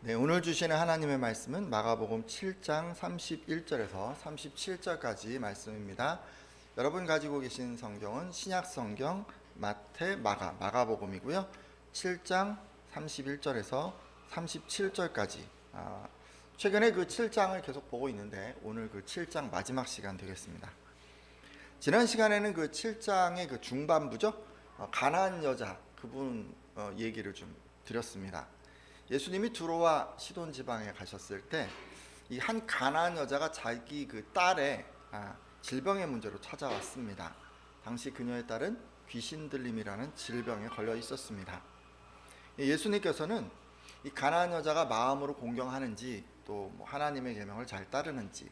네, 오늘 주시는 하나님의 말씀은 마가복음 7장 31절에서 37절까지 말씀입니다. 여러분 가지고 계신 성경은 신약 성경 마태, 마가복음이고요. 7장 31절에서 37절까지. 최근에 그 7장을 계속 보고 있는데 오늘 그 7장 마지막 시간 되겠습니다. 지난 시간에는 그 7장의 그 중반부죠. 가나안 여자 그분 얘기를 좀 드렸습니다. 예수님이 두로와 시돈 지방에 가셨을 때 이 한 가나안 여자가 자기 그 딸의 질병의 문제로 찾아왔습니다. 당시 그녀의 딸은 귀신 들림이라는 질병에 걸려 있었습니다. 예수님께서는 이 가나안 여자가 마음으로 공경하는지 또 하나님의 계명을 잘 따르는지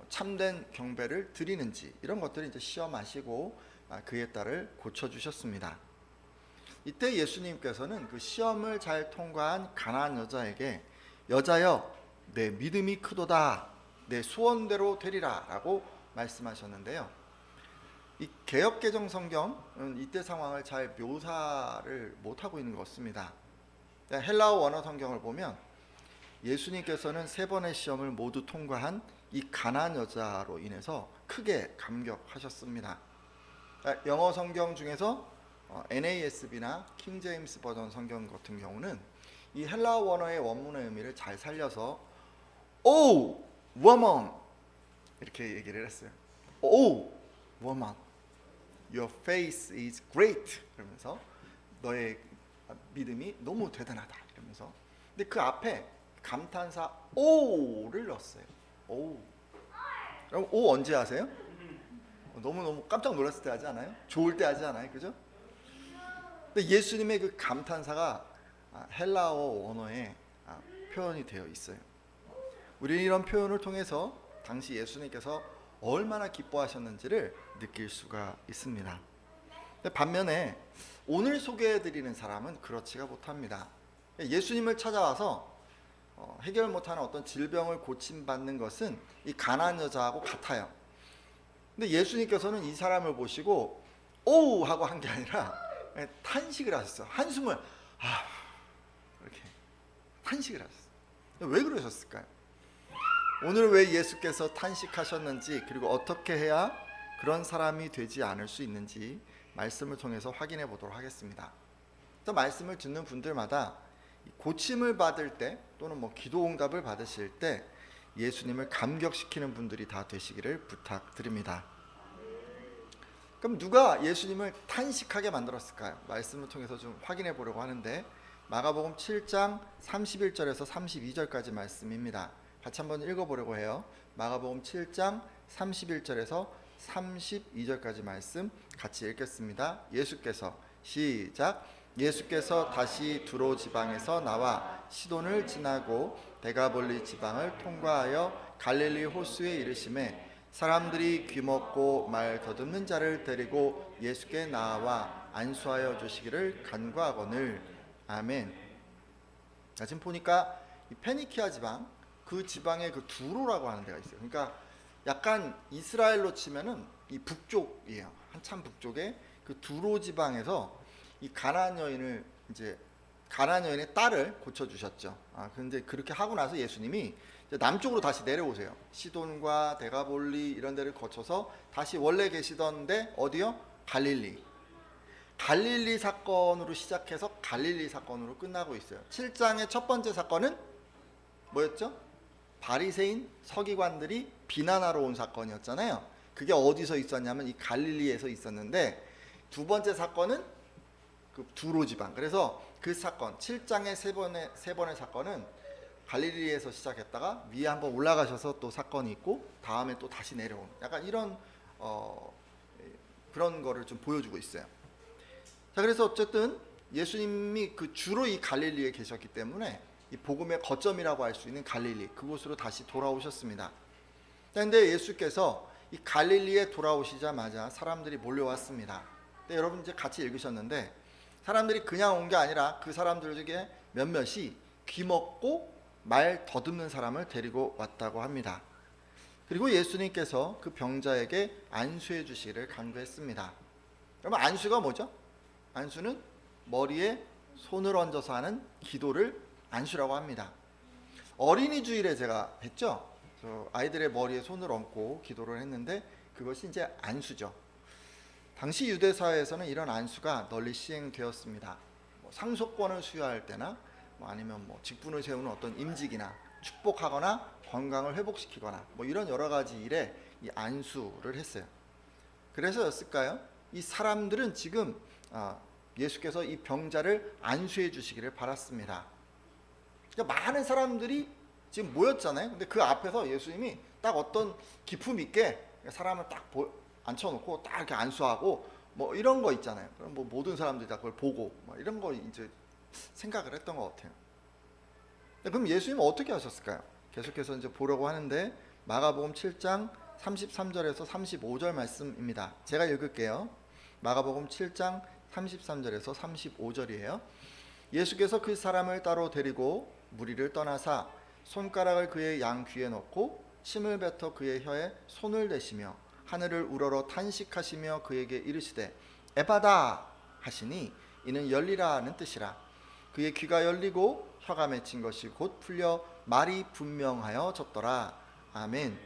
참된 경배를 드리는지 이런 것들을 이제 시험하시고 그의 딸을 고쳐 주셨습니다. 이때 예수님께서는 그 시험을 잘 통과한 가나안 여자에게 여자여 내 믿음이 크도다 내 소원대로 되리라 라고 말씀하셨는데요. 이 개역개정 성경은 이때 상황을 잘 묘사를 못하고 있는 것 같습니다. 헬라어 원어 성경을 보면 예수님께서는 3번의 시험을 모두 통과한 이 가나안 여자로 인해서 크게 감격하셨습니다. 영어 성경 중에서 NASB나 킹 제임스 버전 성경 같은 경우는 이 헬라어 원어의 원문의 의미를 잘 살려서 Oh, woman 이렇게 얘기를 했어요. Oh, woman, your faith is great 그러면서 너의 믿음이 너무 대단하다 이러면서 근데 그 앞에 감탄사 Oh를 넣었어요. Oh. 그럼 O 언제 하세요? 너무너무 깜짝 놀랐을 때 하지 않아요? 좋을 때 하지 않아요? 그죠? 근데 예수님의 그 감탄사가 헬라어 원어에 표현이 되어 있어요. 우리는 이런 표현을 통해서 당시 예수님께서 얼마나 기뻐하셨는지를 느낄 수가 있습니다. 반면에 오늘 소개해드리는 사람은 그렇지가 못합니다. 예수님을 찾아와서 해결 못하는 어떤 질병을 고침받는 것은 이 가나안 여자하고 같아요. 근데 예수님께서는 이 사람을 보시고 오우 하고 한 게 아니라 탄식을 하셨어요. 한숨을 이렇게 탄식을 하셨어요. 왜 그러셨을까요? 오늘 왜 예수께서 탄식하셨는지 그리고 어떻게 해야 그런 사람이 되지 않을 수 있는지 말씀을 통해서 확인해 보도록 하겠습니다. 또 말씀을 듣는 분들마다 고침을 받을 때 또는 기도 응답을 받으실 때 예수님을 감격시키는 분들이 다 되시기를 부탁드립니다. 그럼 누가 예수님을 탄식하게 만들었을까요? 말씀을 통해서 좀 확인해 보려고 하는데 마가복음 7장 31절에서 32절까지 말씀입니다. 같이 한번 읽어보려고 해요. 마가복음 7장 31절에서 32절까지 말씀 같이 읽겠습니다. 예수께서 시작. 예수께서 다시 두로 지방에서 나와 시돈을 지나고 데가볼리 지방을 통과하여 갈릴리 호수에 이르심에 사람들이 귀먹고 말 더듬는 자를 데리고 예수께 나와 안수하여 주시기를 간구하거늘. 아멘. 지금 보니까 이 페니키아 지방 그 지방에 그 두로라고 하는 데가 있어요. 그러니까 약간 이스라엘로 치면은 이 북쪽이에요. 한참 북쪽에 그 두로 지방에서 이 가나안 여인의 딸을 고쳐 주셨죠. 그런데 그렇게 하고 나서 예수님이 남쪽으로 다시 내려오세요. 시돈과 데가볼리 이런 데를 거쳐서 다시 원래 계시던데 어디요? 갈릴리 사건으로 시작해서 갈릴리 사건으로 끝나고 있어요. 7장의 첫 번째 사건은 뭐였죠? 바리새인 서기관들이 비난하러 온 사건이었잖아요. 그게 어디서 있었냐면 이 갈릴리에서 있었는데 두 번째 사건은 그 두로 지방. 그래서 그 사건 7장의 세 번의 사건은 갈릴리에서 시작했다가 위에 한번 올라가셔서 또 사건이 있고 다음에 또 다시 내려온 약간 이런 그런 거를 좀 보여주고 있어요. 자, 그래서 어쨌든 예수님이 주로 이 갈릴리에 계셨기 때문에 이 복음의 거점이라고 할 수 있는 갈릴리 그곳으로 다시 돌아오셨습니다. 그런데 예수께서 이 갈릴리에 돌아오시자마자 사람들이 몰려왔습니다. 근데 여러분 이제 같이 읽으셨는데 사람들이 그냥 온 게 아니라 그 사람들 중에 몇몇이 귀먹고 말 더듬는 사람을 데리고 왔다고 합니다. 그리고 예수님께서 그 병자에게 안수해 주시기를 간구했습니다. 여러분 안수가 뭐죠? 안수는 머리에 손을 얹어서 하는 기도를 안수라고 합니다. 어린이 주일에 제가 했죠. 아이들의 머리에 손을 얹고 기도를 했는데 그것이 이제 안수죠. 당시 유대 사회에서는 이런 안수가 널리 시행되었습니다. 뭐 상속권을 수여할 때나 뭐 아니면 뭐 직분을 세우는 어떤 임직이나 축복하거나 건강을 회복시키거나 뭐 이런 여러 가지 일에 이 안수를 했어요. 그래서였을까요? 이 사람들은 지금 예수께서 이 병자를 안수해 주시기를 바랐습니다. 그러니까 많은 사람들이 지금 모였잖아요. 근데 그 앞에서 예수님이 딱 어떤 기품 있게 사람을 딱 앉혀놓고 딱 이렇게 안수하고 뭐 이런 거 있잖아요. 그럼 뭐 모든 사람들이 다 그걸 보고 뭐 이런 거 이제 생각을 했던 것 같아요. 그럼 예수님은 어떻게 하셨을까요? 계속해서 이제 보려고 하는데 마가복음 7장 33절에서 35절 말씀입니다. 제가 읽을게요. 마가복음 7장 33절에서 35절이에요. 예수께서 그 사람을 따로 데리고 무리를 떠나사 손가락을 그의 양 귀에 넣고 침을 뱉어 그의 혀에 손을 대시며 하늘을 우러러 탄식하시며 그에게 이르시되 에바다 하시니 이는 열리라는 뜻이라. 그의 귀가 열리고 혀가 맺힌 것이 곧 풀려 말이 분명하여졌더라. 아멘.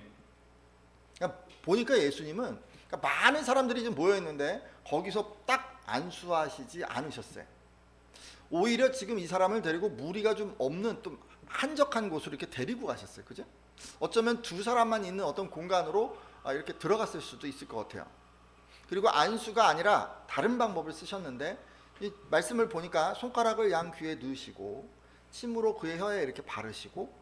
그러니까 보니까 예수님은 많은 사람들이 지금 모여 있는데 거기서 딱 안수하시지 않으셨어요. 오히려 지금 이 사람을 데리고 무리가 좀 없는 좀 한적한 곳으로 이렇게 데리고 가셨어요. 그죠? 어쩌면 두 사람만 있는 어떤 공간으로 이렇게 들어갔을 수도 있을 것 같아요. 그리고 안수가 아니라 다른 방법을 쓰셨는데 이 말씀을 보니까 손가락을 양 귀에 넣으시고 침으로 그의 혀에 이렇게 바르시고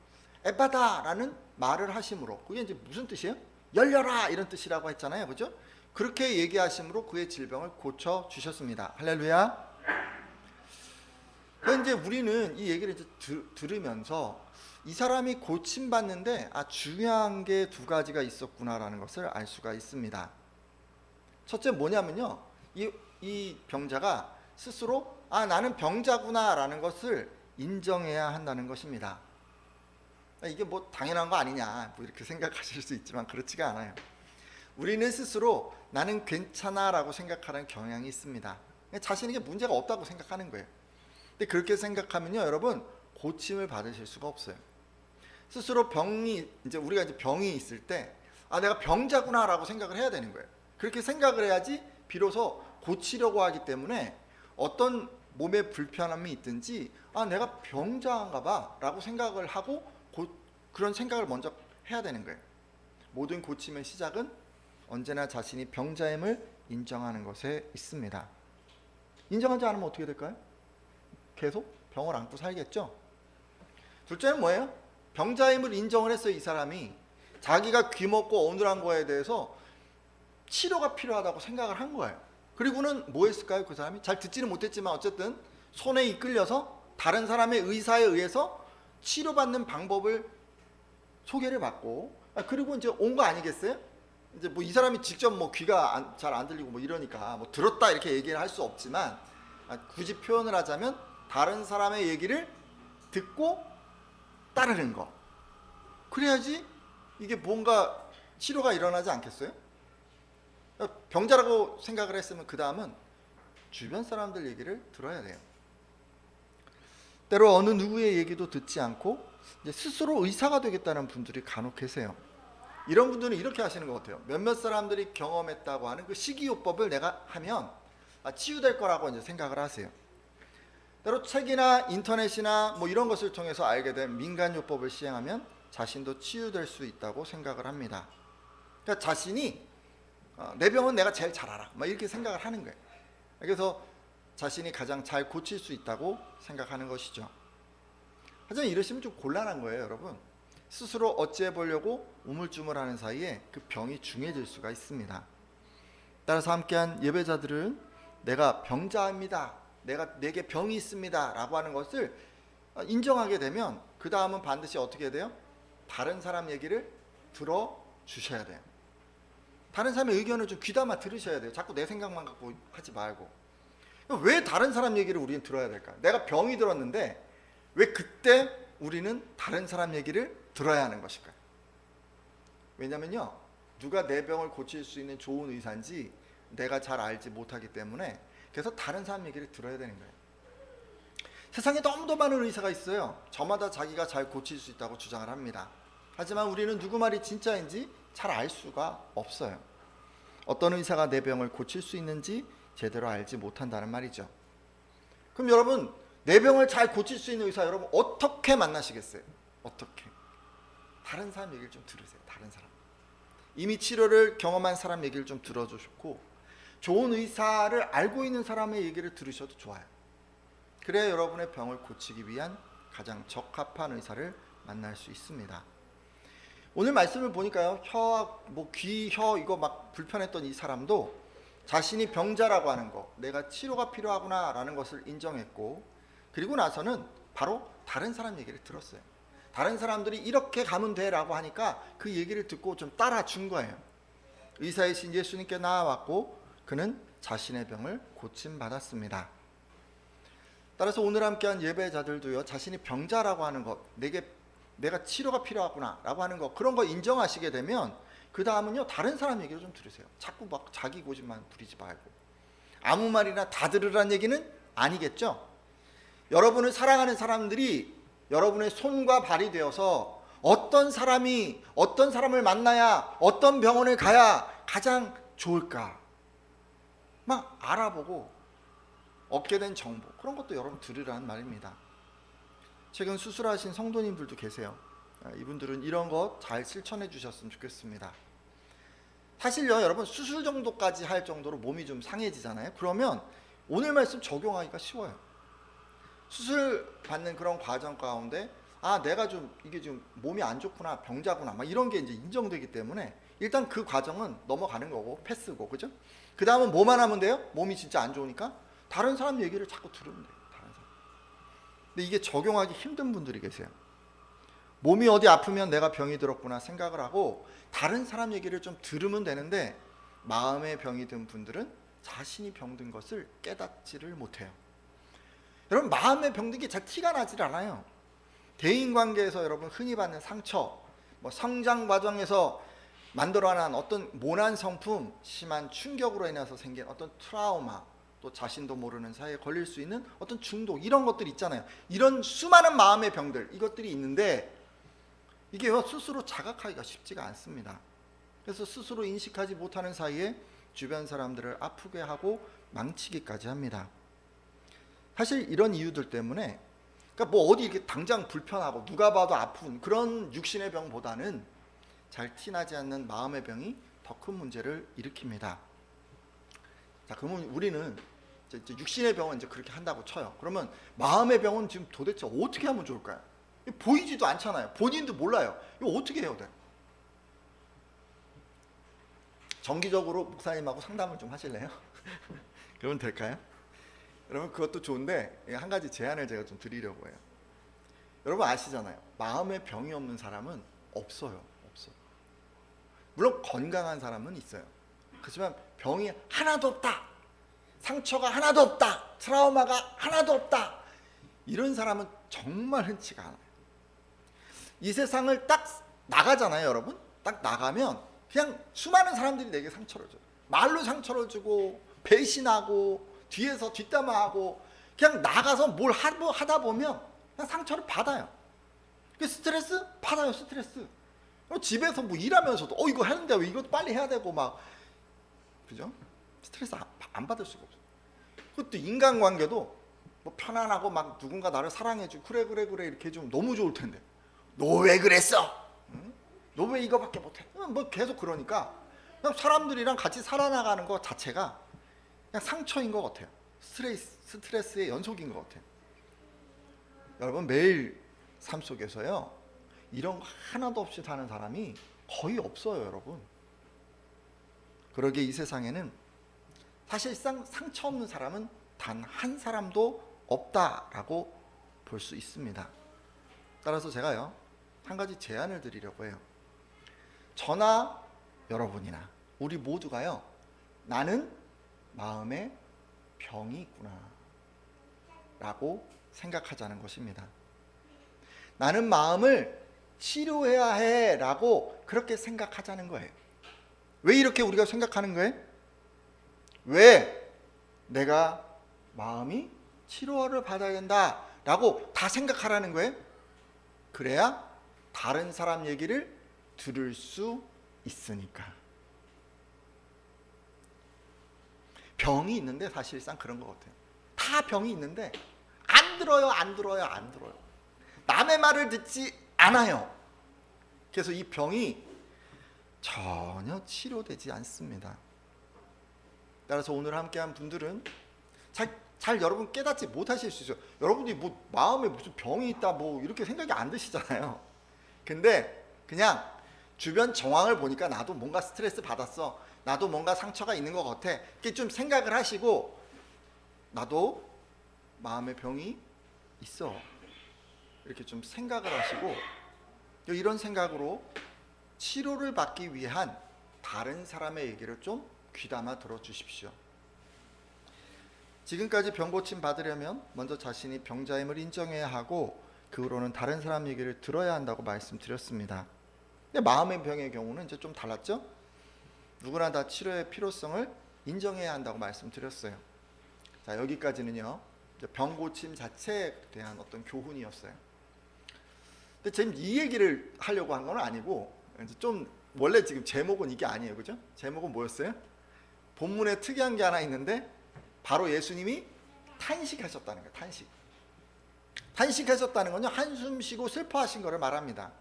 에바다라는 말을 하심으로, 그게 이제 무슨 뜻이에요? 열려라 이런 뜻이라고 했잖아요. 그죠? 그렇게 얘기하심으로 그의 질병을 고쳐 주셨습니다. 할렐루야. 그런데 이제 우리는 이 얘기를 이제 들으면서 이 사람이 고침받는데 중요한 게 두 가지가 있었구나라는 것을 알 수가 있습니다. 첫째 뭐냐면요, 이 병자가 스스로 나는 병자구나라는 것을 인정해야 한다는 것입니다. 이게 뭐 당연한 거 아니냐 뭐 이렇게 생각하실 수 있지만 그렇지가 않아요. 우리는 스스로 나는 괜찮아라고 생각하는 경향이 있습니다. 자신에게 문제가 없다고 생각하는 거예요. 근데 그렇게 생각하면요, 여러분 고침을 받으실 수가 없어요. 스스로 우리가 이제 병이 있을 때 내가 병자구나라고 생각을 해야 되는 거예요. 그렇게 생각을 해야지 비로소 고치려고 하기 때문에 어떤 몸에 불편함이 있든지 내가 병자인가 봐 라고 생각을 하고 그런 생각을 먼저 해야 되는 거예요. 모든 고침의 시작은 언제나 자신이 병자임을 인정하는 것에 있습니다. 인정하지 않으면 어떻게 될까요? 계속 병을 안고 살겠죠. 둘째는 뭐예요? 병자임을 인정을 했어요. 이 사람이 자기가 귀먹고 어눌한 거에 대해서 치료가 필요하다고 생각을 한 거예요. 그리고는 뭐 했을까요? 그 사람이 잘 듣지는 못했지만 어쨌든 손에 이끌려서 다른 사람의 의사에 의해서 치료받는 방법을 소개를 받고 그리고 이제 온 거 아니겠어요? 이제 뭐 이 사람이 직접 뭐 귀가 잘 안 들리고 뭐 이러니까 뭐 들었다 이렇게 얘기를 할 수 없지만 굳이 표현을 하자면 다른 사람의 얘기를 듣고 따르는 거. 그래야지 이게 뭔가 치료가 일어나지 않겠어요? 병자라고 생각을 했으면 그 다음은 주변 사람들 얘기를 들어야 돼요. 때로 어느 누구의 얘기도 듣지 않고 이제 스스로 의사가 되겠다는 분들이 간혹 계세요. 이런 분들은 이렇게 하시는 것 같아요. 몇몇 사람들이 경험했다고 하는 그 식이요법을 내가 하면 치유될 거라고 이제 생각을 하세요. 때로 책이나 인터넷이나 뭐 이런 것을 통해서 알게 된 민간요법을 시행하면 자신도 치유될 수 있다고 생각을 합니다. 그러니까 자신이 내 병은 내가 제일 잘 알아 막 이렇게 생각을 하는 거예요. 그래서 자신이 가장 잘 고칠 수 있다고 생각하는 것이죠. 하지만 이러시면 좀 곤란한 거예요, 여러분. 스스로 어찌해 보려고 우물쭈물하는 사이에 그 병이 중해질 수가 있습니다. 따라서 함께한 예배자들은 내가 병자입니다, 내게 병이 있습니다 라고 하는 것을 인정하게 되면 그 다음은 반드시 어떻게 해야 돼요? 다른 사람 얘기를 들어주셔야 돼요. 다른 사람의 의견을 좀 귀담아 들으셔야 돼요. 자꾸 내 생각만 갖고 하지 말고. 왜 다른 사람 얘기를 우리는 들어야 될까? 내가 병이 들었는데 왜 그때 우리는 다른 사람 얘기를 들어야 하는 것일까요? 왜냐면요, 누가 내 병을 고칠 수 있는 좋은 의사인지 내가 잘 알지 못하기 때문에 그래서 다른 사람 얘기를 들어야 되는 거예요. 세상에 너무도 많은 의사가 있어요. 저마다 자기가 잘 고칠 수 있다고 주장을 합니다. 하지만 우리는 누구 말이 진짜인지 잘 알 수가 없어요. 어떤 의사가 내 병을 고칠 수 있는지 제대로 알지 못한다는 말이죠. 그럼 여러분, 내 병을 잘 고칠 수 있는 의사 여러분 어떻게 만나시겠어요? 어떻게? 다른 사람 얘기를 좀 들으세요. 다른 사람. 이미 치료를 경험한 사람 얘기를 좀 들어주셨고, 좋은 의사를 알고 있는 사람의 얘기를 들으셔도 좋아요. 그래야 여러분의 병을 고치기 위한 가장 적합한 의사를 만날 수 있습니다. 오늘 말씀을 보니까요, 귀, 혀 이거 막 불편했던 이 사람도 자신이 병자라고 하는 거, 내가 치료가 필요하구나 라는 것을 인정했고, 그리고 나서는 바로 다른 사람 얘기를 들었어요. 다른 사람들이 이렇게 가면 돼 라고 하니까 그 얘기를 듣고 좀 따라준 거예요. 의사이신 예수님께 나아왔고 그는 자신의 병을 고침받았습니다. 따라서 오늘 함께한 예배자들도요, 자신이 병자라고 하는 것, 내가 치료가 필요하구나 라고 하는 것, 그런 거 인정하시게 되면 그 다음은요, 다른 사람 얘기를 좀 들으세요. 자꾸 막 자기 고집만 부리지 말고. 아무 말이나 다 들으라는 얘기는 아니겠죠. 여러분을 사랑하는 사람들이 여러분의 손과 발이 되어서 어떤 사람을 만나야, 어떤 병원을 가야 가장 좋을까 막 알아보고 얻게 된 정보, 그런 것도 여러분 들으라는 말입니다. 최근 수술하신 성도님들도 계세요. 이분들은 이런 것 잘 실천해 주셨으면 좋겠습니다. 사실요, 여러분 수술 정도까지 할 정도로 몸이 좀 상해지잖아요. 그러면 오늘 말씀 적용하기가 쉬워요. 수술 받는 그런 과정 가운데 내가 좀 이게 좀 몸이 안 좋구나, 병자구나 막 이런 게 이제 인정되기 때문에 일단 그 과정은 넘어가는 거고 패스고, 그죠? 그 다음은 뭐만 하면 돼요? 몸이 진짜 안 좋으니까 다른 사람 얘기를 자꾸 들으면 돼요. 다른 사람. 근데 이게 적용하기 힘든 분들이 계세요. 몸이 어디 아프면 내가 병이 들었구나 생각을 하고 다른 사람 얘기를 좀 들으면 되는데, 마음의 병이 든 분들은 자신이 병든 것을 깨닫지를 못해요. 여러분, 마음의 병든 게 잘 티가 나질 않아요. 대인관계에서 여러분 흔히 받는 상처, 성장 과정에서 만들어낸 어떤 모난 성품, 심한 충격으로 인해서 생긴 어떤 트라우마, 또 자신도 모르는 사이에 걸릴 수 있는 어떤 중독, 이런 것들 있잖아요. 이런 수많은 마음의 병들, 이것들이 있는데 이게 스스로 자각하기가 쉽지가 않습니다. 그래서 스스로 인식하지 못하는 사이에 주변 사람들을 아프게 하고 망치기까지 합니다. 사실 이런 이유들 때문에, 그러니까 어디 이렇게 당장 불편하고 누가 봐도 아픈 그런 육신의 병보다는 잘 티나지 않는 마음의 병이 더 큰 문제를 일으킵니다. 자, 그러면 우리는 이제 육신의 병은 이제 그렇게 한다고 쳐요. 그러면 마음의 병은 지금 도대체 어떻게 하면 좋을까요? 보이지도 않잖아요. 본인도 몰라요. 이거 어떻게 해야 돼? 정기적으로 목사님하고 상담을 좀 하실래요? 그러면 될까요? 여러분, 그것도 좋은데 한 가지 제안을 제가 좀 드리려고 해요. 여러분 아시잖아요. 마음에 병이 없는 사람은 없어요. 물론 건강한 사람은 있어요. 그렇지만 병이 하나도 없다, 상처가 하나도 없다, 트라우마가 하나도 없다, 이런 사람은 정말 흔치가 않아요. 이 세상을 딱 나가잖아요. 여러분 딱 나가면 그냥 수많은 사람들이 내게 상처를 줘요. 말로 상처를 주고 배신하고 뒤에서 뒷담화하고, 그냥 나가서 뭘 하다 보면 그냥 상처를 받아요. 스트레스 받아요. 스트레스. 집에서 일하면서도 이거 하는데 왜 이것도 빨리 해야 되고 막, 그죠? 스트레스 안 받을 수가 없어요. 그것도 인간관계도 편안하고 막 누군가 나를 사랑해주고 그래 이렇게 해주면 너무 좋을 텐데, 너 왜 그랬어? 응? 너 왜 이거밖에 못해? 계속 그러니까 그냥 사람들이랑 같이 살아나가는 것 자체가 그냥 상처인 것 같아요. 스트레스의 연속인 것 같아요. 여러분, 매일 삶 속에서요, 이런 거 하나도 없이 사는 사람이 거의 없어요. 여러분, 그러게 이 세상에는 사실상 상처 없는 사람은 단 한 사람도 없다라고 볼 수 있습니다. 따라서 제가요, 한 가지 제안을 드리려고 해요. 저나 여러분이나 우리 모두가요, 나는 마음에 병이 있구나 라고 생각하자는 것입니다. 나는 마음을 치료해야 해 라고 그렇게 생각하자는 거예요. 왜 이렇게 우리가 생각하는 거예요? 왜 내가 마음이 치료를 받아야 된다 라고 다 생각하라는 거예요. 그래야 다른 사람 얘기를 들을 수 있으니까. 병이 있는데 사실상 그런 것 같아요. 다 병이 있는데 안 들어요. 남의 말을 듣지 않아요. 그래서 이 병이 전혀 치료되지 않습니다. 따라서 오늘 함께한 분들은 잘 여러분 깨닫지 못하실 수 있어요. 여러분들이 뭐 마음에 무슨 병이 있다 뭐 이렇게 생각이 안 드시잖아요. 근데 그냥 주변 정황을 보니까 나도 뭔가 스트레스 받았어, 나도 뭔가 상처가 있는 것 같아, 이렇게 좀 생각을 하시고 나도 마음의 병이 있어 이렇게 좀 생각을 하시고 이런 생각으로 치료를 받기 위한 다른 사람의 얘기를 좀 귀담아 들어주십시오. 지금까지 병 고침 받으려면 먼저 자신이 병자임을 인정해야 하고 그 후로는 다른 사람 얘기를 들어야 한다고 말씀드렸습니다. 근데 마음의 병의 경우는 이제 좀 달랐죠? 누구나 다 치료의 필요성을 인정해야 한다고 말씀드렸어요. 자, 여기까지는요 병 고침 자체에 대한 어떤 교훈이었어요. 근데 지금 이 얘기를 하려고 한 건 아니고 좀 원래 지금 제목은 이게 아니에요, 그죠? 제목은 뭐였어요? 본문에 특이한 게 하나 있는데 바로 예수님이 탄식하셨다는 거예요. 탄식하셨다는 건요 한숨 쉬고 슬퍼하신 거를 말합니다.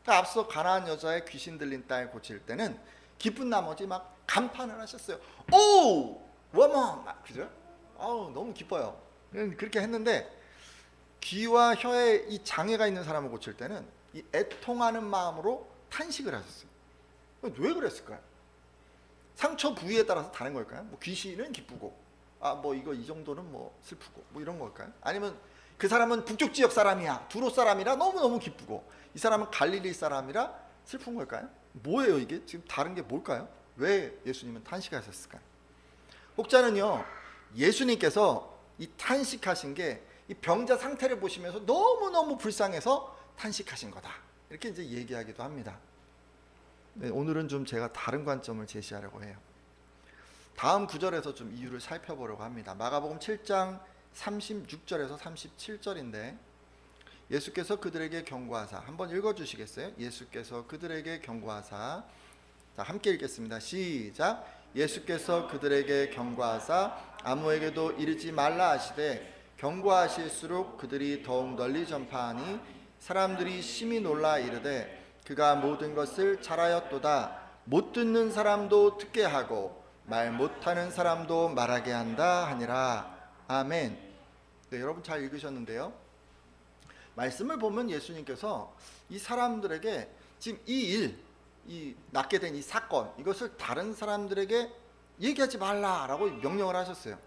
그러니까 앞서 가나안 여자의 귀신 들린 딸 고칠 때는 기쁜 나머지 막 감탄을 하셨어요. 오, 워먼, 그죠? 너무 기뻐요. 그렇게 했는데 귀와 혀에 이 장애가 있는 사람을 고칠 때는 이 애통하는 마음으로 탄식을 하셨어요. 왜 그랬을까요? 상처 부위에 따라서 다른 걸까요? 뭐 귀신은 기쁘고, 뭐 이거 이 정도는 뭐 슬프고, 뭐 이런 걸까요? 아니면 그 사람은 북쪽 지역 사람이야, 두로 사람이라 너무너무 기쁘고, 이 사람은 갈릴리 사람이라 슬픈 걸까요? 뭐예요 이게? 지금 다른 게 뭘까요? 왜 예수님은 탄식하셨을까요? 혹자는요 예수님께서 이 탄식하신 게 이 병자 상태를 보시면서 너무너무 불쌍해서 탄식하신 거다, 이렇게 이제 얘기하기도 합니다. 네, 오늘은 좀 제가 다른 관점을 제시하려고 해요. 다음 구절에서 좀 이유를 살펴보려고 합니다. 마가복음 7장 36절에서 37절인데 예수께서 그들에게 경고하사, 한번 읽어주시겠어요? 예수께서 그들에게 경고하사, 자, 함께 읽겠습니다. 시작. 예수께서 그들에게 경고하사 아무에게도 이르지 말라 하시되 경고하실수록 그들이 더욱 널리 전파하니 사람들이 심히 놀라 이르되 그가 모든 것을 잘하였도다. 못 듣는 사람도 듣게 하고 말 못하는 사람도 말하게 한다 하니라. 아멘. 네, 여러분 잘 읽으셨는데요. 말씀을 보면 예수님께서 이 사람들에게 지금 이 낳게 된 이 사건, 이것을 다른 사람들에게 얘기하지 말라라고 명령을 하셨어요.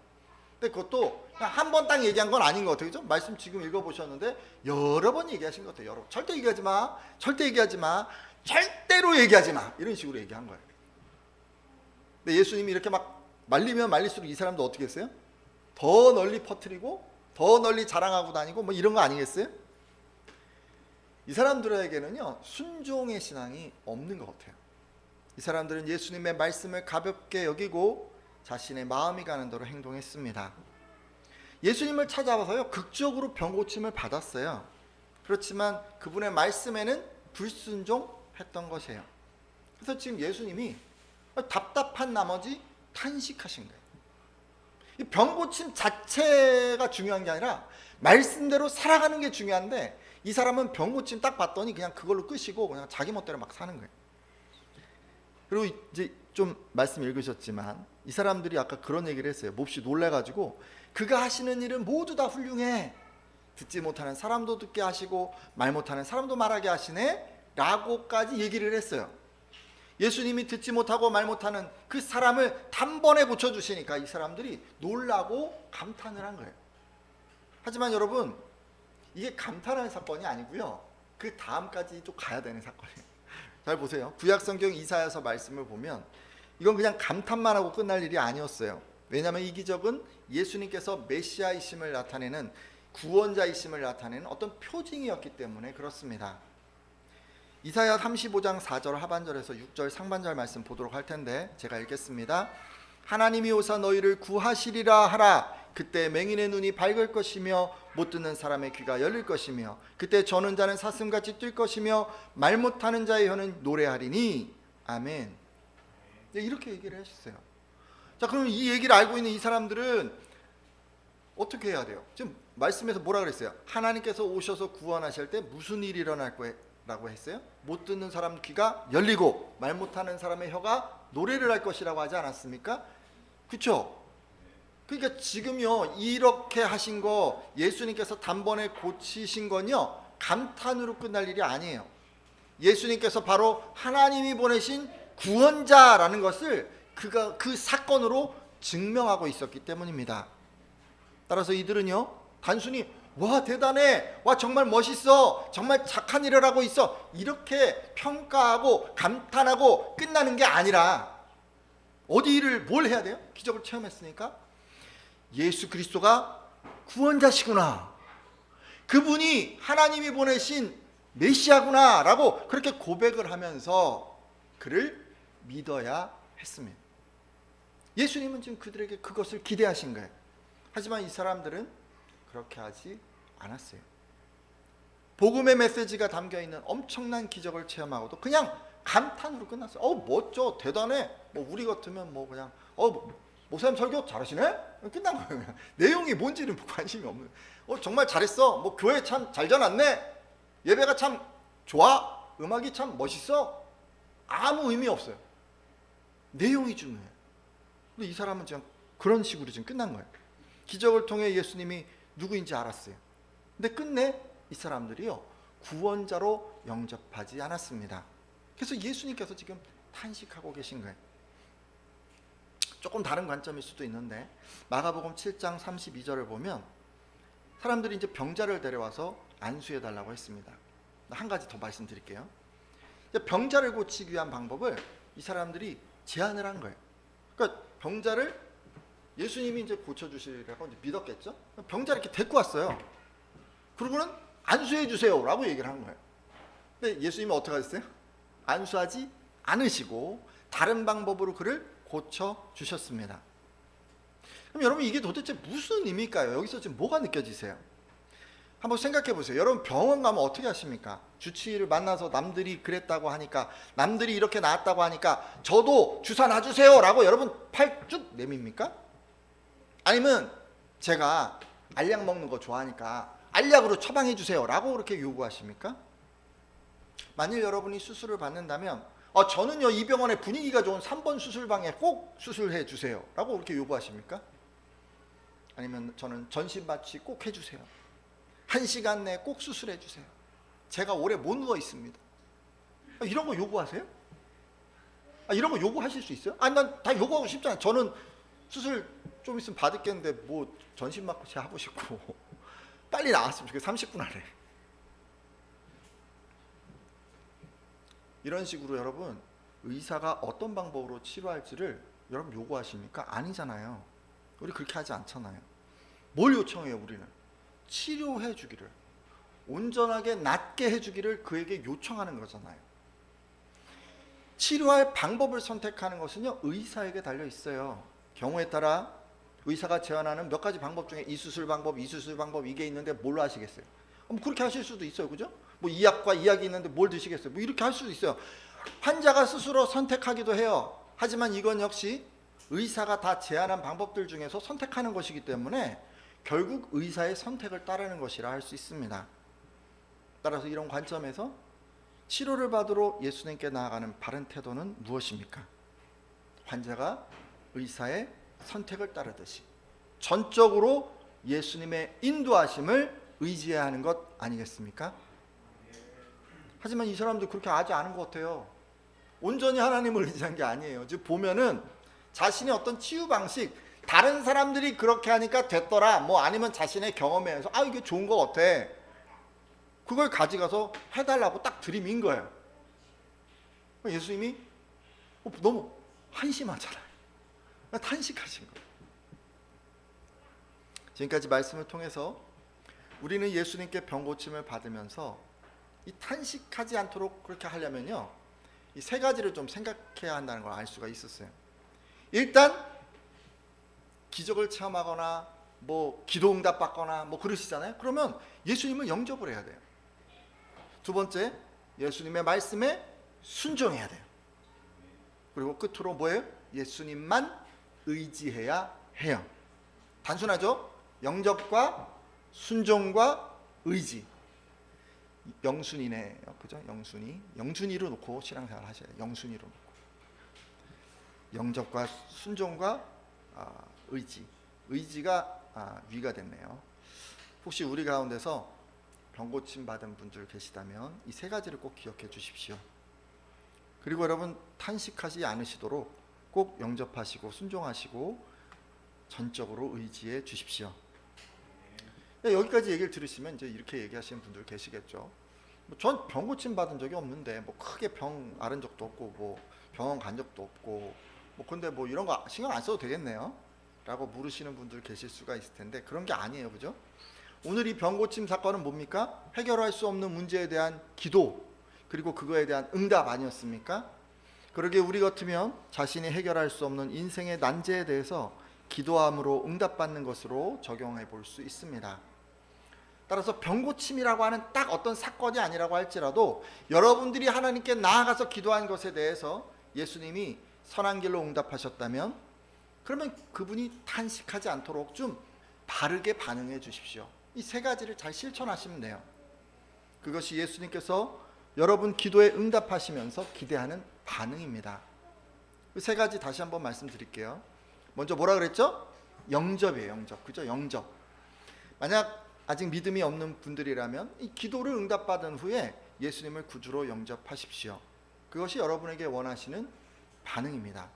근데 그것도 한 번 딱 얘기한 건 아닌 것 같아요, 그죠? 말씀 지금 읽어보셨는데 여러 번 얘기하신 것 같아요. 여러 번. 절대 얘기하지 마, 절대 얘기하지 마, 절대로 얘기하지 마, 이런 식으로 얘기한 거예요. 근데 예수님이 이렇게 막 말리면 말릴수록 이 사람도 어떻게 했어요? 더 널리 퍼뜨리고 더 널리 자랑하고 다니고 뭐 이런 거 아니겠어요? 이 사람들에게는요 순종의 신앙이 없는 것 같아요. 이 사람들은 예수님의 말씀을 가볍게 여기고 자신의 마음이 가는 대로 행동했습니다. 예수님을 찾아와서요 극적으로 병 고침을 받았어요. 그렇지만 그분의 말씀에는 불순종했던 것이에요. 그래서 지금 예수님이 답답한 나머지 탄식하신 거예요. 이 병 고침 자체가 중요한 게 아니라 말씀대로 살아가는 게 중요한데 이 사람은 병 고침 딱 봤더니 그냥 그걸로 끝이고 그냥 자기 멋대로 막 사는 거예요. 그리고 이제 좀 말씀 읽으셨지만 이 사람들이 아까 그런 얘기를 했어요. 몹시 놀래가지고 그가 하시는 일은 모두 다 훌륭해, 듣지 못하는 사람도 듣게 하시고 말 못하는 사람도 말하게 하시네 라고까지 얘기를 했어요. 예수님이 듣지 못하고 말 못하는 그 사람을 단번에 고쳐주시니까 이 사람들이 놀라고 감탄을 한 거예요. 하지만 여러분 이게 감탄하는 사건이 아니고요 그 다음까지 또 가야 되는 사건이에요. 잘 보세요. 구약성경 이사야서 말씀을 보면 이건 그냥 감탄만 하고 끝날 일이 아니었어요. 왜냐하면 이 기적은 예수님께서 메시아이심을 나타내는, 구원자이심을 나타내는 어떤 표징이었기 때문에 그렇습니다. 이사야 35장 4절 하반절에서 6절 상반절 말씀 보도록 할 텐데 제가 읽겠습니다. 하나님이 오사 너희를 구하시리라 하라. 그때 맹인의 눈이 밝을 것이며 못 듣는 사람의 귀가 열릴 것이며 그때 저는 자는 사슴같이 뛸 것이며 말 못하는 자의 혀는 노래하리니 아멘. 이렇게 얘기를 하셨어요. 자, 그럼 이 얘기를 알고 있는 이 사람들은 어떻게 해야 돼요? 지금 말씀에서 뭐라 그랬어요? 하나님께서 오셔서 구원하실 때 무슨 일이 일어날 거라고 했어요? 못 듣는 사람 귀가 열리고 말 못하는 사람의 혀가 노래를 할 것이라고 하지 않았습니까? 그렇죠? 그러니까 지금요, 이렇게 하신 거 예수님께서 단번에 고치신 건요, 감탄으로 끝날 일이 아니에요. 예수님께서 바로 하나님이 보내신 구원자라는 것을 그 사건으로 증명하고 있었기 때문입니다. 따라서 이들은요, 단순히 와 대단해, 와 정말 멋있어, 정말 착한 일을 하고 있어, 이렇게 평가하고 감탄하고 끝나는 게 아니라 어디를 뭘 해야 돼요? 기적을 체험했으니까 예수 그리스도가 구원자시구나, 그분이 하나님이 보내신 메시아구나 라고 그렇게 고백을 하면서 그를 믿어야 했습니다. 예수님은 지금 그들에게 그것을 기대하신 거예요. 하지만 이 사람들은 그렇게 하지 않았어요. 복음의 메시지가 담겨있는 엄청난 기적을 체험하고도 그냥 감탄으로 끝났어요. 멋져, 대단해, 뭐 우리 같으면 뭐 그냥 목사님 설교 잘하시네? 끝난 거예요. 그냥. 내용이 뭔지는 관심이 없는, 정말 잘했어, 뭐 교회 참 잘 전왔네, 예배가 참 좋아, 음악이 참 멋있어, 아무 의미 없어요. 내용이 중요해요. 근데 이 사람은 지금 그런 식으로 지금 끝난 거예요. 기적을 통해 예수님이 누구인지 알았어요. 근데 끝내 이 사람들이요, 구원자로 영접하지 않았습니다. 그래서 예수님께서 지금 탄식하고 계신 거예요. 조금 다른 관점일 수도 있는데 마가복음 7장 32절을 보면 사람들이 이제 병자를 데려와서 안수해 달라고 했습니다. 한 가지 더 말씀드릴게요. 병자를 고치기 위한 방법을 이 사람들이 제안을 한 거예요. 그러니까 병자를 예수님이 이제 고쳐주시라고 이제 믿었겠죠? 병자를 이렇게 데리고 왔어요. 그러고는 안수해 주세요 라고 얘기를 한 거예요. 근데 예수님이 어떻게 하셨어요? 안수하지 않으시고 다른 방법으로 그를 고쳐주셨습니다. 그럼 여러분, 이게 도대체 무슨 의미일까요? 여기서 지금 뭐가 느껴지세요? 한번 생각해 보세요. 여러분, 병원 가면 어떻게 하십니까? 주치의를 만나서 남들이 그랬다고 하니까, 남들이 이렇게 나았다고 하니까 저도 주사 놔주세요 라고 여러분 팔 쭉 내밉니까? 아니면 제가 알약 먹는 거 좋아하니까 알약으로 처방해 주세요 라고 그렇게 요구하십니까? 만일 여러분이 수술을 받는다면 저는요, 이 병원의 분위기가 좋은 3번 수술방에 꼭 수술해 주세요 라고 그렇게 요구하십니까? 아니면 저는 전신 마취 꼭 해주세요, 1시간 내에 꼭 수술해 주세요, 제가 오래 못 누워 있습니다, 이런 거 요구하세요? 이런 거 요구하실 수 있어요? 난 다 요구하고 싶잖아요. 저는 수술 좀 있으면 받을겠는데 뭐 전신 마취 하고 싶고 빨리 나왔으면 좋겠어요, 30분 안에. 이런 식으로 여러분, 의사가 어떤 방법으로 치료할지를 여러분 요구하십니까? 아니잖아요. 우리 그렇게 하지 않잖아요. 뭘 요청해요? 우리는 치료해 주기를, 온전하게 낫게 해주기를 그에게 요청하는 거잖아요. 치료할 방법을 선택하는 것은요, 의사에게 달려 있어요. 경우에 따라 의사가 제안하는 몇 가지 방법 중에 이 수술 방법, 이 수술 방법, 이게 있는데 뭘로 하시겠어요? 그렇게 하실 수도 있어요. 그죠? 뭐 이 약과 이 약이 있는데 뭘 드시겠어요? 뭐 이렇게 할 수도 있어요. 환자가 스스로 선택하기도 해요. 하지만 이건 역시 의사가 다 제안한 방법들 중에서 선택하는 것이기 때문에 결국 의사의 선택을 따르는 것이라 할 수 있습니다. 따라서 이런 관점에서 치료를 받으러 예수님께 나아가는 바른 태도는 무엇입니까? 환자가 의사의 선택을 따르듯이 전적으로 예수님의 인도하심을 의지해야 하는 것 아니겠습니까? 하지만 이 사람들 그렇게 하지 않은 것 같아요. 온전히 하나님을 의지한 게 아니에요. 즉 보면은 자신의 어떤 치유 방식, 다른 사람들이 그렇게 하니까 됐더라, 뭐 아니면 자신의 경험에 의해서 이게 좋은 것 같아, 그걸 가져가서 해달라고 딱 들이민 거예요. 예수님이 너무 한심하잖아요. 탄식하신 거예요. 지금까지 말씀을 통해서 우리는 예수님께 병 고침을 받으면서 이 탄식하지 않도록 그렇게 하려면요, 이 세 가지를 좀 생각해야 한다는 걸 알 수가 있었어요. 일단 기적을 체험하거나 뭐 기도 응답 받거나 뭐 그러시잖아요. 그러면 예수님을 영접을 해야 돼요. 두 번째, 예수님의 말씀에 순종해야 돼요. 그리고 끝으로 뭐예요? 예수님만 의지해야 해요. 단순하죠? 영접과 순종과 의지. 영순이네요. 그죠? 영순이로 놓고 신앙생활 하셔야 돼요. 영순이로 놓고. 영접과 순종과 의지. 의지가 위가 됐네요. 혹시 우리 가운데서 병고침 받은 분들 계시다면 이 세 가지를 꼭 기억해 주십시오. 그리고 여러분 탄식하지 않으시도록 꼭 영접하시고 순종하시고 전적으로 의지해 주십시오. 여기까지 얘기를 들으시면 이제 이렇게 얘기하시는 분들 계시겠죠. 전 병고침 받은 적이 없는데 뭐 크게 병 앓은 적도 없고 뭐 병원 간 적도 없고 뭐 근데 뭐 이런 거 신경 안 써도 되겠네요 라고 물으시는 분들 계실 수가 있을 텐데 그런 게 아니에요. 그죠? 오늘 이 병고침 사건은 뭡니까? 해결할 수 없는 문제에 대한 기도 그리고 그거에 대한 응답 아니었습니까? 그러게 우리 같으면 자신이 해결할 수 없는 인생의 난제에 대해서 기도함으로 응답받는 것으로 적용해 볼 수 있습니다. 따라서 병고침이라고 하는 딱 어떤 사건이 아니라고 할지라도 여러분들이 하나님께 나아가서 기도한 것에 대해서 예수님이 선한 길로 응답하셨다면 그러면 그분이 탄식하지 않도록 좀 바르게 반응해 주십시오. 이 세 가지를 잘 실천하시면 돼요. 그것이 예수님께서 여러분 기도에 응답하시면서 기대하는 반응입니다. 그 세 가지 다시 한번 말씀드릴게요. 먼저 뭐라 그랬죠? 영접이에요. 영접. 그죠? 영접. 만약 아직 믿음이 없는 분들이라면 이 기도를 응답받은 후에 예수님을 구주로 영접하십시오. 그것이 여러분에게 원하시는 반응입니다.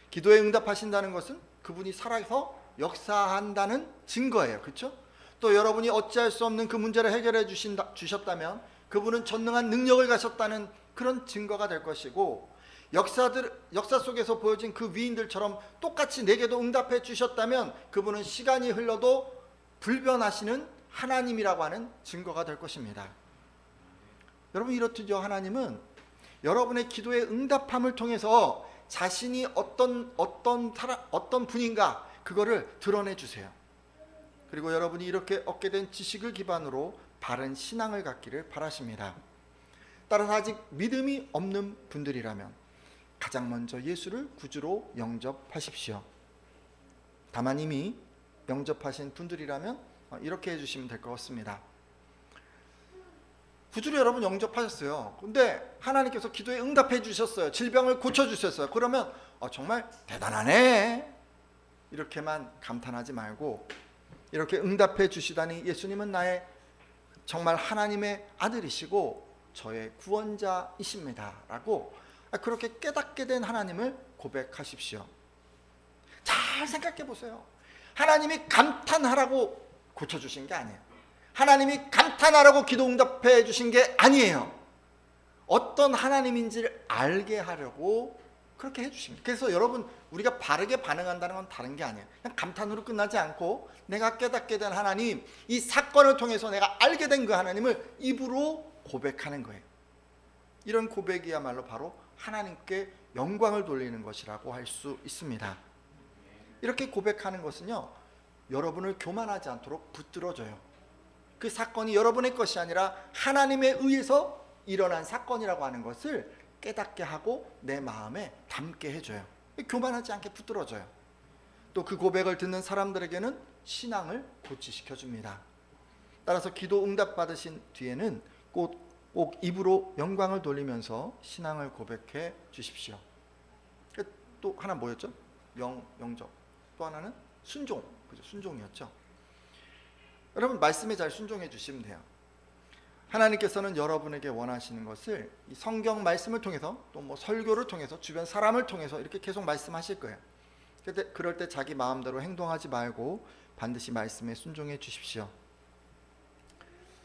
기도에 응답하신다는 것은 그분이 살아서 역사한다는 증거예요. 그렇죠? 또 여러분이 어찌할 수 없는 그 문제를 해결해 주셨다면 그분은 전능한 능력을 가졌다는 그런 증거가 될 것이고 역사 속에서 보여진 그 위인들처럼 똑같이 내게도 응답해 주셨다면 그분은 시간이 흘러도 불변하시는 하나님이라고 하는 증거가 될 것입니다. 여러분 이렇듯요. 하나님은 여러분의 기도의 응답함을 통해서 자신이 어떤 분인가 그거를 드러내 주세요. 그리고 여러분이 이렇게 얻게 된 지식을 기반으로 바른 신앙을 갖기를 바라십니다. 따라서 아직 믿음이 없는 분들이라면 가장 먼저 예수를 구주로 영접하십시오. 다만 이미 영접하신 분들이라면 이렇게 해주시면 될 것 같습니다. 구주로 여러분 영접하셨어요. 근데 하나님께서 기도에 응답해 주셨어요. 질병을 고쳐주셨어요. 그러면 정말 대단하네 이렇게만 감탄하지 말고 이렇게 응답해 주시다니 예수님은 나의 정말 하나님의 아들이시고 저의 구원자이십니다 라고 그렇게 깨닫게 된 하나님을 고백하십시오. 잘 생각해 보세요. 하나님이 감탄하라고 고쳐주신 게 아니에요. 하나님이 감탄하라고 기도 응답해 주신 게 아니에요. 어떤 하나님인지를 알게 하려고 그렇게 해주십니다. 그래서 여러분 우리가 바르게 반응한다는 건 다른 게 아니에요. 그냥 감탄으로 끝나지 않고 내가 깨닫게 된 하나님, 이 사건을 통해서 내가 알게 된 그 하나님을 입으로 고백하는 거예요. 이런 고백이야말로 바로 하나님께 영광을 돌리는 것이라고 할 수 있습니다. 이렇게 고백하는 것은요, 여러분을 교만하지 않도록 붙들어줘요. 그 사건이 여러분의 것이 아니라 하나님에 의해서 일어난 사건이라고 하는 것을 깨닫게 하고 내 마음에 담게 해줘요. 교만하지 않게 붙들어줘요. 또 그 고백을 듣는 사람들에게는 신앙을 고취시켜줍니다. 따라서 기도 응답 받으신 뒤에는 꼭 입으로 영광을 돌리면서 신앙을 고백해 주십시오. 또 하나 뭐였죠? 영접. 또 하나는 순종. 그죠? 순종이었죠. 여러분 말씀에 잘 순종해 주시면 돼요. 하나님께서는 여러분에게 원하시는 것을 이 성경 말씀을 통해서 또 뭐 설교를 통해서 주변 사람을 통해서 이렇게 계속 말씀하실 거예요. 그럴 때 자기 마음대로 행동하지 말고 반드시 말씀에 순종해 주십시오.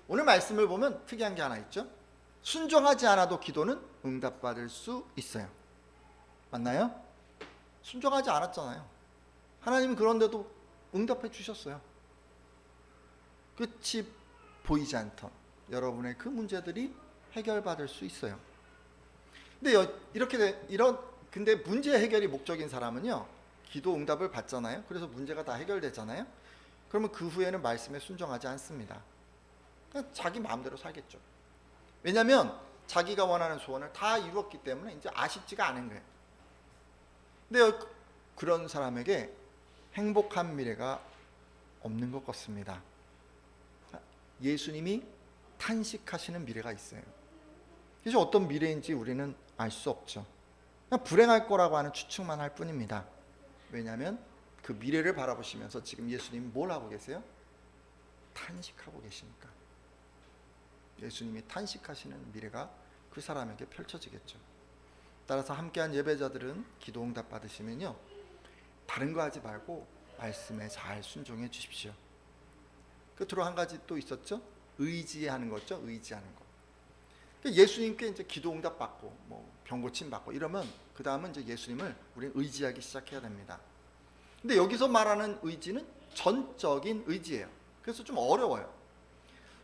오늘 말씀을 보면 특이한 게 하나 있죠. 순종하지 않아도 기도는 응답받을 수 있어요. 맞나요? 순종하지 않았잖아요. 하나님은 그런데도 응답해 주셨어요. 끝이 보이지 않던 여러분의 그 문제들이 해결받을 수 있어요. 근데 문제 해결이 목적인 사람은요, 기도 응답을 받잖아요. 그래서 문제가 다 해결되잖아요. 그러면 그 후에는 말씀에 순종하지 않습니다. 그냥 자기 마음대로 살겠죠. 왜냐하면 자기가 원하는 소원을 다 이루었기 때문에 이제 아쉽지가 않은 거예요. 근데 그런 사람에게 행복한 미래가 없는 것 같습니다. 예수님이 탄식하시는 미래가 있어요. 그래서 어떤 미래인지 우리는 알 수 없죠. 그냥 불행할 거라고 하는 추측만 할 뿐입니다. 왜냐하면 그 미래를 바라보시면서 지금 예수님이 뭘 하고 계세요? 탄식하고 계시니까. 예수님이 탄식하시는 미래가 그 사람에게 펼쳐지겠죠. 따라서 함께한 예배자들은 기도 응답 받으시면요, 다른 거 하지 말고 말씀에 잘 순종해 주십시오. 끝으로 한 가지 또 있었죠. 의지하는 거죠. 의지하는 거. 예수님께 이제 기도 응답 받고 병 고침 받고 이러면 그 다음은 이제 예수님을 우리는 의지하기 시작해야 됩니다. 근데 여기서 말하는 의지는 전적인 의지예요. 그래서 좀 어려워요.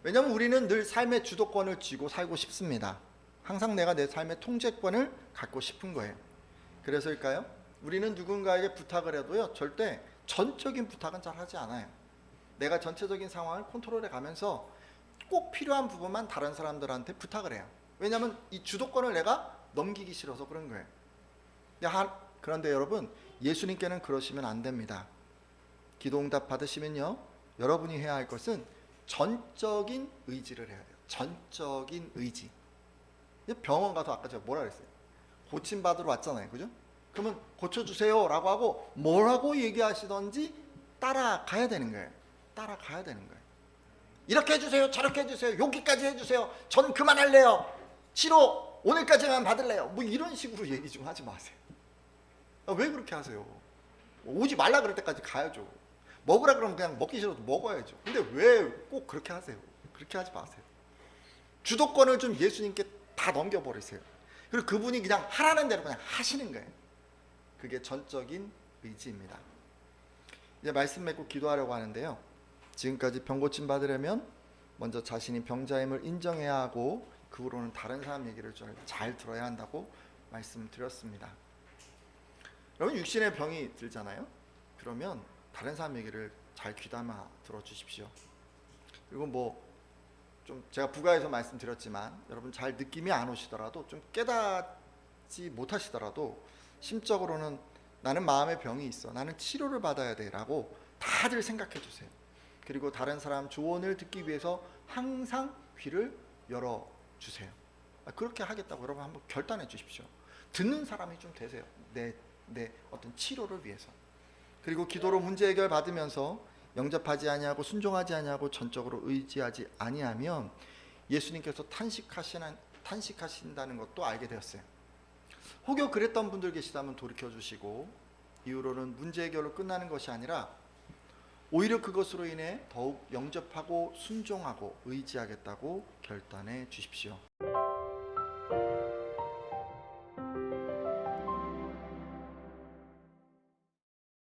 왜냐하면 우리는 늘 삶의 주도권을 쥐고 살고 싶습니다. 항상 내가 내 삶의 통제권을 갖고 싶은 거예요. 그래서일까요? 우리는 누군가에게 부탁을 해도요, 절대 전적인 부탁은 잘 하지 않아요. 내가 전체적인 상황을 컨트롤해 가면서 꼭 필요한 부분만 다른 사람들한테 부탁을 해요. 왜냐하면 이 주도권을 내가 넘기기 싫어서 그런 거예요. 그런데 여러분, 예수님께는 그러시면 안 됩니다. 기도응답 받으시면요, 여러분이 해야 할 것은 전적인 의지를 해야 돼요. 전적인 의지. 병원 가서 아까 제가 뭐라 그랬어요? 고침받으러 왔잖아요. 그죠? 그러면 고쳐주세요 라고 하고 뭐라고 얘기하시던지 따라가야 되는 거예요. 따라가야 되는 거예요. 이렇게 해주세요, 저렇게 해주세요, 여기까지 해주세요, 전 그만할래요, 치료 오늘까지만 받을래요, 이런 식으로 얘기 좀 하지 마세요. 왜 그렇게 하세요? 오지 말라 그럴 때까지 가야죠. 먹으라 그러면 그냥 먹기 싫어도 먹어야죠. 근데 왜 꼭 그렇게 하세요? 그렇게 하지 마세요. 주도권을 좀 예수님께 다 넘겨버리세요. 그리고 그분이 그냥 하라는 대로 그냥 하시는 거예요. 그게 전적인 의지입니다. 이제 말씀 맺고 기도하려고 하는데요, 지금까지 병 고침 받으려면 먼저 자신이 병자임을 인정해야 하고 그 후로는 다른 사람 얘기를 잘 들어야 한다고 말씀드렸습니다. 여러분, 육신의 병이 들잖아요. 그러면 다른 사람 얘기를 잘 귀담아 들어주십시오. 그리고 좀 제가 부가에서 말씀드렸지만 여러분 잘 느낌이 안 오시더라도, 좀 깨닫지 못하시더라도 심적으로는 나는 마음의 병이 있어, 나는 치료를 받아야 돼 라고 다들 생각해 주세요. 그리고 다른 사람 조언을 듣기 위해서 항상 귀를 열어주세요. 그렇게 하겠다고 여러분 한번 결단해 주십시오. 듣는 사람이 좀 되세요. 내 어떤 치료를 위해서. 그리고 기도로 문제 해결 받으면서 영접하지 아니하고 순종하지 아니하고 전적으로 의지하지 아니하면 예수님께서 탄식하신다는 것도 알게 되었어요. 혹여 그랬던 분들 계시다면 돌이켜 주시고, 이후로는 문제 해결로 끝나는 것이 아니라 오히려 그것으로 인해 더욱 영접하고 순종하고 의지하겠다고 결단해 주십시오.